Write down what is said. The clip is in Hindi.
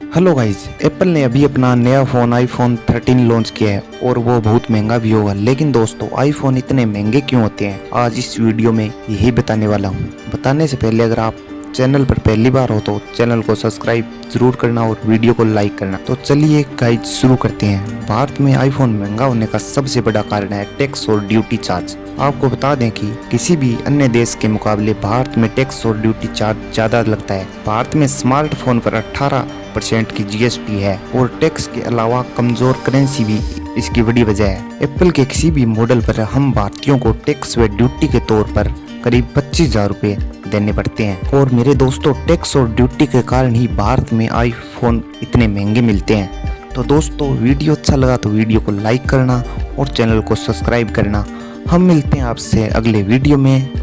हेलो गाइस, एप्पल ने अभी अपना नया फ़ोन आईफोन 13 लॉन्च किया है और वो बहुत महंगा भी होगा। लेकिन दोस्तों, आईफोन इतने महंगे क्यों होते हैं, आज इस वीडियो में यही बताने वाला हूँ। बताने से पहले अगर आप चैनल पर पहली बार हो तो चैनल को सब्सक्राइब जरूर करना और वीडियो को लाइक करना। तो चलिए गाइस शुरू करते हैं। भारत में आईफोन महंगा होने का सबसे बड़ा कारण है टैक्स और ड्यूटी चार्ज। आपको बता दें कि किसी भी अन्य देश के मुकाबले भारत में टैक्स और ड्यूटी चार्ज ज्यादा लगता है। भारत में स्मार्टफोन पर 18% की जीएसटी है और टैक्स के अलावा कमजोर करेंसी भी इसकी बड़ी वजह है। एप्पल के किसी भी मॉडल पर हम भारतीयों को टैक्स व ड्यूटी के तौर पर करीब 25,000 रुपए देने पड़ते हैं। और मेरे दोस्तों, टैक्स और ड्यूटी के कारण ही भारत में आईफोन इतने महंगे मिलते हैं। तो दोस्तों, वीडियो अच्छा लगा तो वीडियो को लाइक करना और चैनल को सब्सक्राइब करना। हम मिलते हैं आपसे अगले वीडियो में।